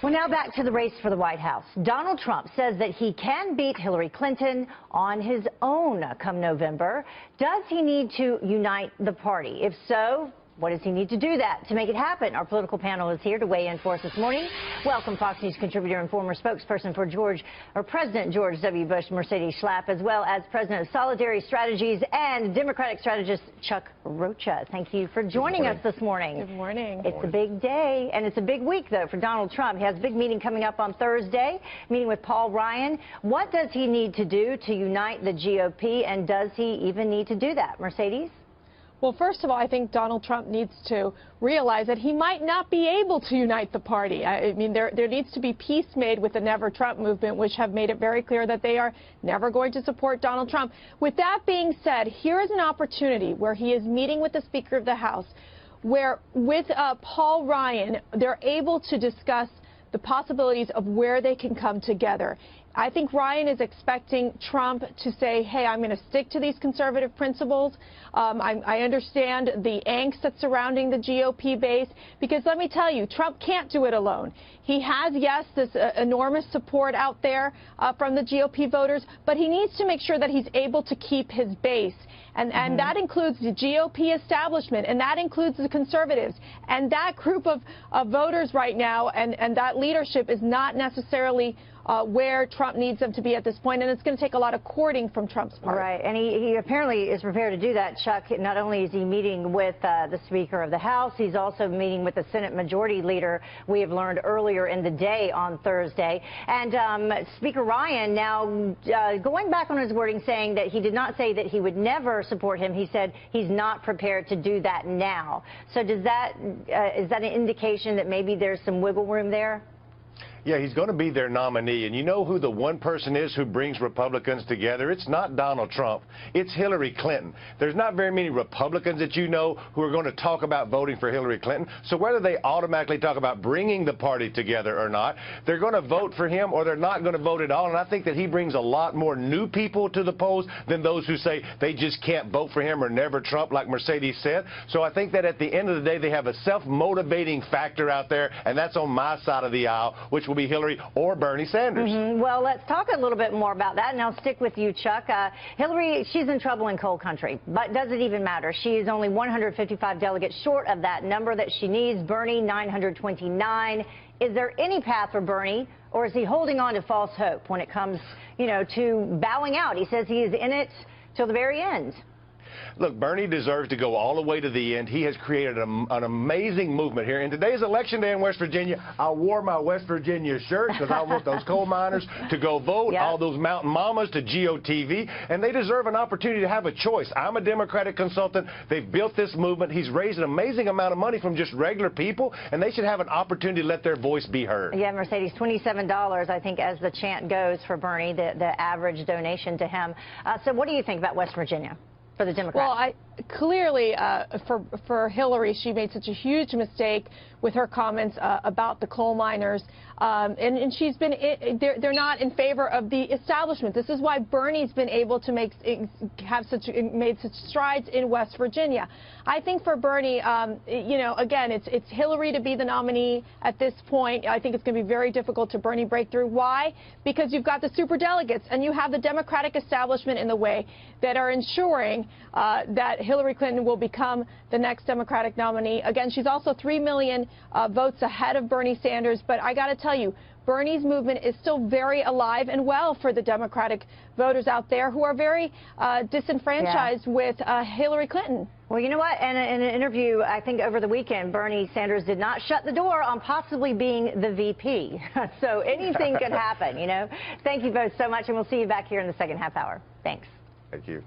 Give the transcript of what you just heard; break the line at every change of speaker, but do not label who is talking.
Well, now back to the race for the White House. Donald Trump says that he can beat Hillary Clinton on his own come November. Does he need to unite the party? If so, what does he need to do that to make it happen? Our political panel is here to weigh in for us this morning. Welcome, Fox News contributor and former spokesperson for President George W. Bush, Mercedes Schlapp, as well as President of Solidarity Strategies and Democratic strategist Chuck Rocha. Thank you for joining us this morning.
Good morning.
It's a big day, and it's a big week, though, for Donald Trump. He has a big meeting coming up on Thursday, meeting with Paul Ryan. What does he need to do to unite the GOP, and does he even need to do that? Mercedes?
Well, first of all, I think Donald Trump needs to realize that he might not be able to unite the party. I mean, there needs to be peace made with the Never Trump movement, which have made it very clear that they are never going to support Donald Trump. With that being said, here is an opportunity where he is meeting with the Speaker of the House, where with Paul Ryan, they're able to discuss the possibilities of where they can come together. I think Ryan is expecting Trump to say, hey, I'm going to stick to these conservative principles. I understand the angst that's surrounding the GOP base, because let me tell you, Trump can't do it alone. He has, yes, this enormous support out there from the GOP voters, but he needs to make sure that he's able to keep his base. And that includes the GOP establishment, and that includes the conservatives. And that group of voters right now and that leadership is not necessarily where Trump needs them to be at this point, and it's going to take a lot of courting from Trump's part.
Right, and he apparently is prepared to do that, Chuck. Not only is he meeting with the Speaker of the House, he's also meeting with the Senate Majority Leader, we have learned earlier in the day on Thursday. And Speaker Ryan now going back on his wording, saying that he did not say that he would never support him. He said he's not prepared to do that now. So does that is that an indication that maybe there's some wiggle room there?
Yeah, he's going to be their nominee. And you know who the one person is who brings Republicans together? It's not Donald Trump. It's Hillary Clinton. There's not very many Republicans that you know who are going to talk about voting for Hillary Clinton. So whether they automatically talk about bringing the party together or not, they're going to vote for him or they're not going to vote at all. And I think that he brings a lot more new people to the polls than those who say they just can't vote for him or never Trump, like Mercedes said. So I think that at the end of the day, they have a self-motivating factor out there, and that's on my side of the aisle, which will be Hillary or Bernie Sanders.
Well, let's talk a little bit more about that, and I'll stick with you, Chuck. Hillary, she's in trouble in coal country, but does it even matter? She is only 155 delegates short of that number that she needs. Bernie, 929. Is there any path for Bernie, or is he holding on to false hope when it comes, you know, to bowing out? He says he is in it till the very end.
Look, Bernie deserves to go all the way to the end. He has created an amazing movement here. In today's election day in West Virginia, I wore my West Virginia shirt because I want those coal miners to go vote, all those mountain mamas to GOTV, and they deserve an opportunity to have a choice. I'm a Democratic consultant. They've built this movement. He's raised an amazing amount of money from just regular people, and they should have an opportunity to let their voice be heard.
Yeah, Mercedes, $27, I think, as the chant goes for Bernie, the average donation to him. So what do you think about West Virginia for the Democrats?
Well, clearly, for Hillary, she made such a huge mistake with her comments about the coal miners, and she's been they're not in favor of the establishment. This is why Bernie's been able to made such strides in West Virginia. I think for Bernie, you know, again, it's Hillary to be the nominee at this point. I think it's going to be very difficult to Bernie break through. Why? Because you've got the superdelegates and you have the Democratic establishment in the way that are ensuring that Hillary Clinton will become the next Democratic nominee. Again, she's also 3 million votes ahead of Bernie Sanders. But I got to tell you, Bernie's movement is still very alive and well for the Democratic voters out there who are very disenfranchised with Hillary Clinton.
Well, you know what? In an interview, I think over the weekend, Bernie Sanders did not shut the door on possibly being the VP. So anything could happen, you know. Thank you both so much, and we'll see you back here in the second half hour. Thanks.
Thank you.